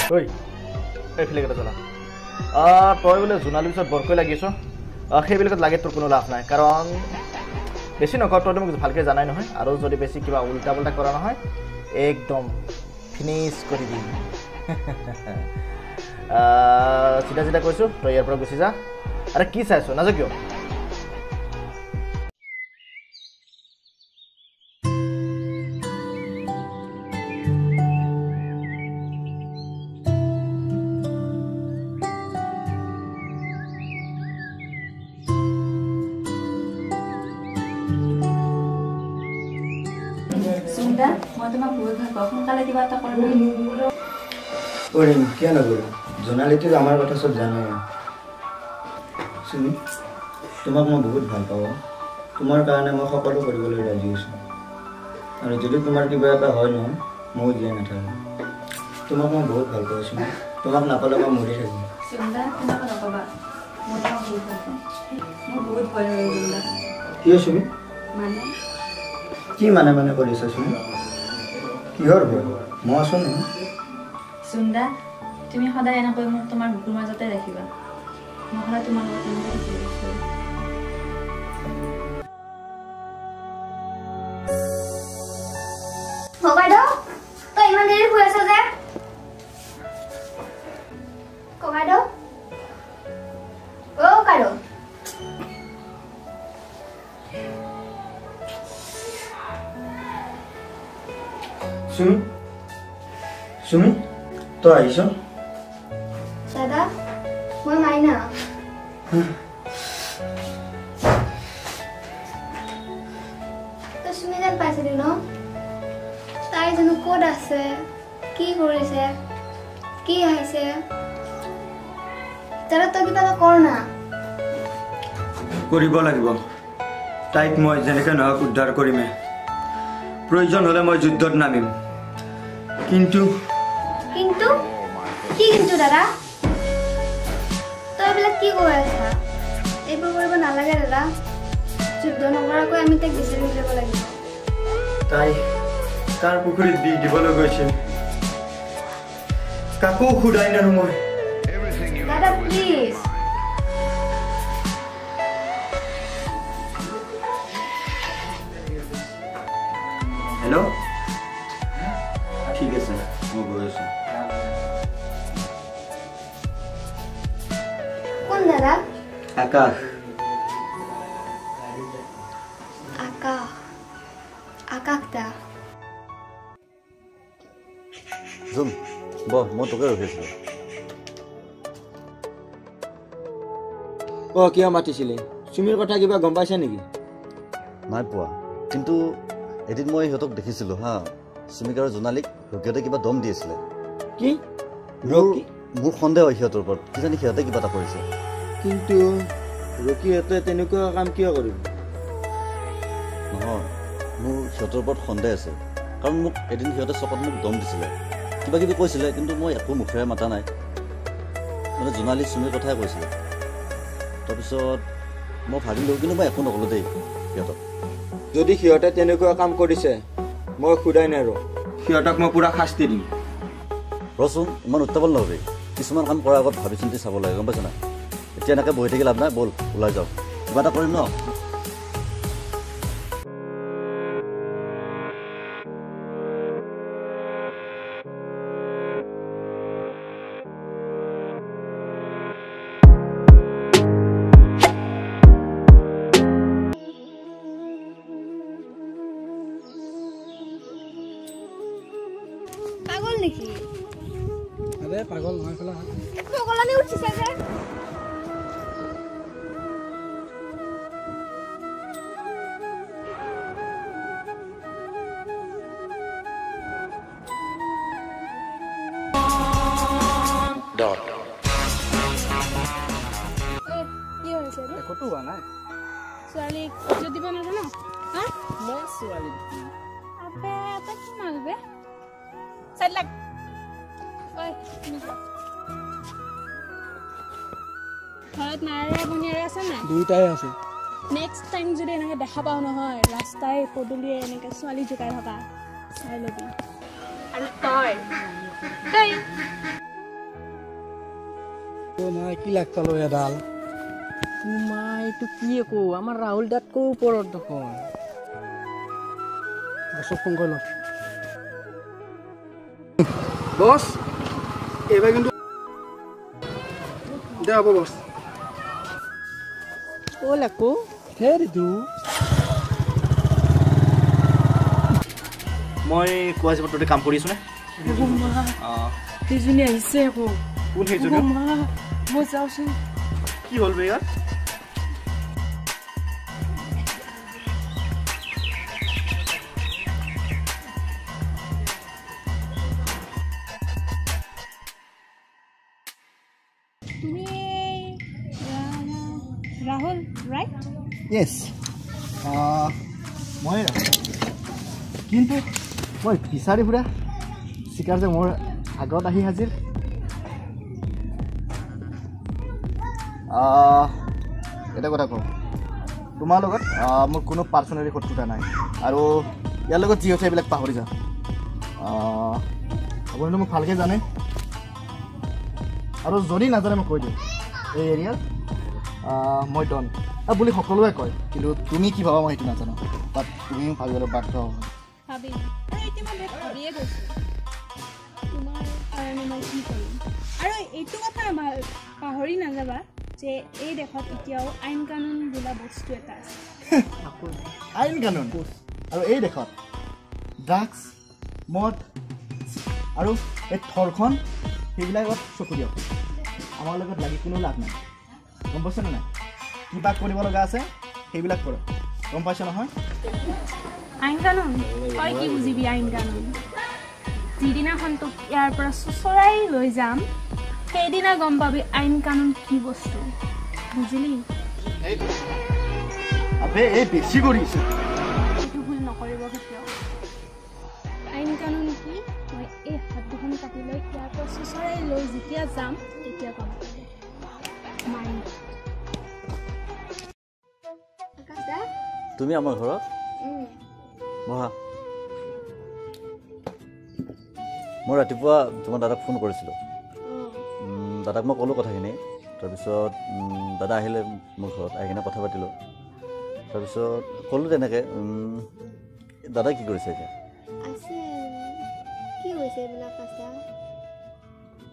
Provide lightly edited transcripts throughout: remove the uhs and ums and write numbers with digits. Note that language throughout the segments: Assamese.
ঐ এইফালে কেইটা চলা তই বোলে জোনালীৰ পিছত বৰকৈ লাগিছ সেইবিলাকত লাগে তোৰ কোনো লাভ নাই কাৰণ বেছি নকৰ তই মোক ভালকৈ জানাই নহয় আৰু যদি বেছি কিবা উল্টা পুল্টা কৰা নহয় একদম ফিনিছ কৰি দিম চিধা চিধা কৈছোঁ তই ইয়াৰ পৰা গুচি যা আৰে কি চাইছ নাযাওঁ কিয় क्या नगरो जोनाली तो आमार कथा सब जाने सुनी तुम्हाक मैं बहुत ভাল পাওঁ তোমাৰ কাৰণে মই সকলো কৰিবলৈ ৰাজি আছো আৰু যদি তোমাৰ কিবা এটা হয় নহয় মই জীয়াই নাথাকো তোমাক মই বহুত ভাল পাওঁ সুমি তোমাক নাপালে মই মৰি থাকিম সুন্দা তোমাক নকবা মই বহুত ভয় হৈ গ'ল কি সুমি মানে কি মানে মানে কৰিছা সুমি কিহৰ ভয় মই আছো ন সুন্দা তুমি সদায় এনেকৈ মোক তোমাৰ বুকুৰ মাজতে ৰাখিবা মই সদায় তোমাৰ লগত এনেকৈ থাকিব ককাইদেউ তই ইমান দেৰি শুই আছ যে ককাইদেউ অ ককাইদেউ সুমি সুমি তো আহিছ দাদা মই মাইনা তো সুমি যেন পাইছিলি ন তাই জানো ক'ত আছে কি কৰিছে কি আহিছে দাদা তই কিবা এটা কৰ না কৰিব লাগিব তাইক মই যেনেকৈ নহওক উদ্ধাৰ কৰিমে প্ৰয়োজন হ'লে মই যুদ্ধত নামিম কিন্তু কিন্তু কি কিন্তু দাদা তই এইবিলাক কি কৈ আছা এইবোৰ কৰিব নালাগে দাদা যুদ্ধ নকৰাকৈ আমি তাইক বিচাৰি উলিয়াব লাগিব তাই কাৰ পুখুৰীত দিবলৈ গৈছিল কাকো সোধাই নানো মই দাদা প্লিজ হেল্ল' ঠিক আছে মই গৈ আছো কোন দাদা আকাশ আকাশ আকাশ দা জুম বহ মই তোকে ৰখিছিলোঁ কিয় মাতিছিলি চুমিৰ কথা কিবা গম পাইছা নেকি নাই পোৱা কিন্তু এদিন মই সিহঁতক দেখিছিলোঁ হা চুমিক আৰু জোনালীক ৰকিহঁতে কিবা দম দি আছিলে কি মোৰ সন্দেহ হয় সিহঁতৰ ওপৰত কিজানি সিহঁতে কিবা এটা কৰিছে কিন্তু ৰকিহঁতে তেনেকুৱা কাম কিয় কৰিব নহয় মোৰ সিহঁতৰ ওপৰত সন্দেহ আছে কাৰণ মোক এদিন সিহঁতে চকত মোক দম দিছিলে কিবা কিবি কৈছিলে কিন্তু মই একো মুখেৰে মাতা নাই মানে জোনালী চুমিৰ কথাই কৈছিলে তাৰপিছত মই ভাবিলোঁ কিন্তু মই একো নক'লোঁ দেই সিহঁতক যদি সিহঁতে তেনেকুৱা কাম কৰিছে মই সোধাই নাই সিহঁতক মই পুৰা শাস্তি দিম ৰচোন ইমান উত্তাপল নহবি কিছুমান কাম কৰাৰ আগত ভাবি চিন্তি চাব লাগে গম পাইছ না এতিয়া এনেকৈ বহি থাকি লাভ নাই ব'ল ওলাই যাওঁ কিবা এটা কৰিম ন পাগল নেকি আরে পাগল নহয় ফলা পাগলামি উঠিছে যে ডট কি হৈছে রে কত হোৱা নাই ছোৱালী যদি বনাব না হা মই ছোৱালী আবে এটা কি মালবে বেড লাগ ঐ তুমি কোৱা ঘৰত নাৰে বনিয়াৰে আছে নাই দুইটাই আছে নেক্সট টাইম যদি এনেকে দেখা পাও নহয় ৰাস্তাই পদূলিয়ে এনেকে ছোৱালী জোকাই থকা চাই লবি আৰু তই মা কি লাগতালো এডাল তোমাৰ এইটো কি একো আমাৰ ৰাহুল দাতকৈ ওপৰত দেখোন বস ফোন কৰিল বস এইবাৰ কিন্তু দে হ'ব বস ও লাকো হেৰি দু মই কোৱা হিচাপত তহঁতে কাম কৰিছো নে সেইজনী আহিছে আকৌ কোন সেইজনী মই যাওঁচোন কি হ'ল বে ইয়াৰ তুমি ৰাহুল ৰাইট য়েছ মই কিন্তু মই বিচাৰি ফুৰা চিকাৰ যে মোৰ আগত আহি হাজিৰ এটা কথা কওঁ তোমাৰ লগত মোৰ কোনো পাৰ্চনেলি শত্ৰুতা নাই আৰু ইয়াৰ লগত যি হৈছে এইবিলাক পাহৰি যাওঁ আপুনিতো মোক ভালকৈ জানে আৰু যদি নাজানে মই কৈ দিওঁ এই এৰিয়াত মই ডন বুলি সকলোৱে কয় কিন্তু তুমি কি ভাবা মই সেইটো নাজানো বাট তুমিও ভাবিবলৈ বাধ্য হ'ব ভাবি ইতিমধ্যে ভাবিয়ে গৈছোঁ তোমাৰ কাৰণে মই কি কৰিম আৰু এইটো কথা পাহৰি নাযাবা যে এই দেশত এতিয়াও আইন কানুন বোলা বস্তু এটা আছে আইন কানুন আৰু এই দেশত ড্ৰাগছ মদ আৰু এই থৰখন সেইবিলাকত চকু দিয়ক আমাৰ লগত লাগি কোনো লাভ নাই গম পাইছেনে নাই কিবা কৰিব লগা আছে সেইবিলাক কৰক গম পাইছে নহয় আইন কানুন তই কি বুজিবি আইন কানুন যিদিনাখন তোক ইয়াৰ পৰা চুচৰাই লৈ যাম সেইদিনা গম পাবি আইন কানুন কি বস্তু বুজিলি আবে এই বেছি কৰিছে এইটো ভুল নকৰিব কেতিয়াও আইন কানুন কি মই এই হাত দুখন কাটি লৈ ইয়াৰ পৰা চুচৰাই লৈ যেতিয়া যাম তেতিয়া গম পাবি মাইণ্ড তুমি আমাৰ ঘৰত বহা মই ৰাতিপুৱা তোমাৰ দাদাক ফোন কৰিছিলোঁ দাদাক মই ক'লোঁ কথাখিনি তাৰপিছত দাদা আহিলে মোৰ ঘৰত আহি কিনে কথা পাতিলোঁ তাৰপিছত ক'লোঁ তেনেকৈ দাদাই কি কৰিছে এতিয়া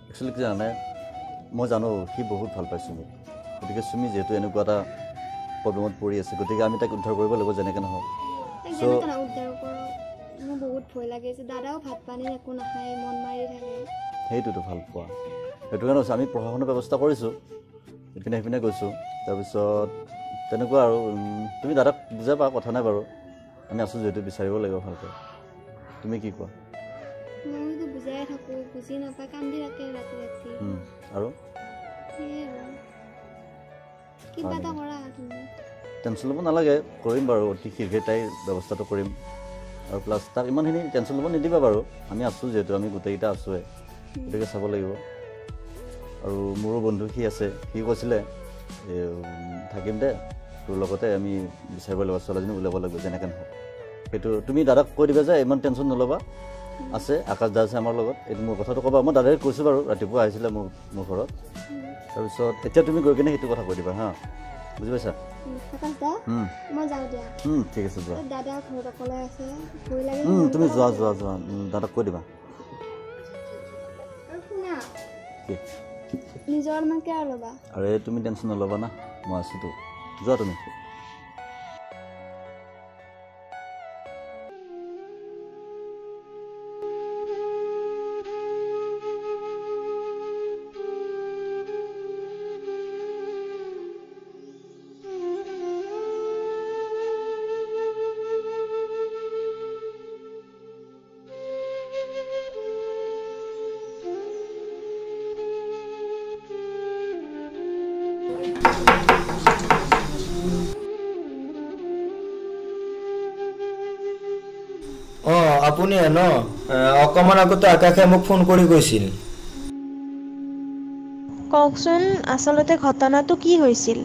একচুৱেলি কি জানে মই জানো সি বহুত ভাল পাইছোঁ মোক গতিকে চুমি যিহেতু এনেকুৱা এটা প্ৰব্লেমত পৰি আছে গতিকে আমি তাক উদ্ধাৰ কৰিব লাগিব যেনেকৈ নহওক মোৰ বহুত ভয় লাগে যে দাদাও ভাত পানী একো নাখায় মন মাৰি থাকে সেইটোতো ভাল পোৱা সেইটো কাৰণে আমি প্ৰশাসনৰ ব্যৱস্থা কৰিছোঁ ইপিনে সিপিনে গৈছোঁ তাৰপিছত তেনেকুৱা আৰু তুমি দাদাক বুজাবা কথা নাই বাৰু আমি আছোঁ যিহেতু বিচাৰিব লাগিব ভালকৈ তুমি কি কোৱা মইতো বুজাই থাকোঁ বুজি নাপায় কান্দি থাকে ৰাতি ৰাতি আৰু কিবা এটা কৰা তুমি টেনশ্যন ল'ব নালাগে কৰিম বাৰু অতি শীঘ্ৰে তাই ব্যৱস্থাটো কৰিম আৰু প্লাছ তাক ইমানখিনি টেনশ্যন ল'ব নিদিবা বাৰু আমি আছোঁ যিহেতু আমি গোটেইকেইটা আছোঁৱে গতিকে চাব লাগিব আৰু মোৰো বন্ধু সি আছে সি কৈছিলে থাকিম দে তোৰ লগতে আমি বিচাৰিব লাগিব ছোৱালীজনী ওলাব লাগিব যেনেকৈ নহওক সেইটো তুমি দাদাক কৈ দিবা যে ইমান টেনশ্যন নল'বা আছে আকাশ দা আছে আমাৰ লগত এইটো মোৰ কথাটো ক'বা মই দাদাই কৈছোঁ বাৰু ৰাতিপুৱা আহিছিলে মোৰ ঘৰত তাৰপিছত এতিয়া তুমি গৈ কিনে সেইটো কথা কৈ দিবা হা বুজি পাইছা ঠিক আছে যোৱা তুমি যোৱা দাদাক কৈ দিবা আৰে তুমি টেনশ্যন নল'বা না মই আছোঁতো যোৱা তুমি আপুনি ন অকণমান আগতে আকাশে মোক ফোন কৰি কৈছিল। কওকচোন আচলতে ঘটনাটো কি হৈছিল?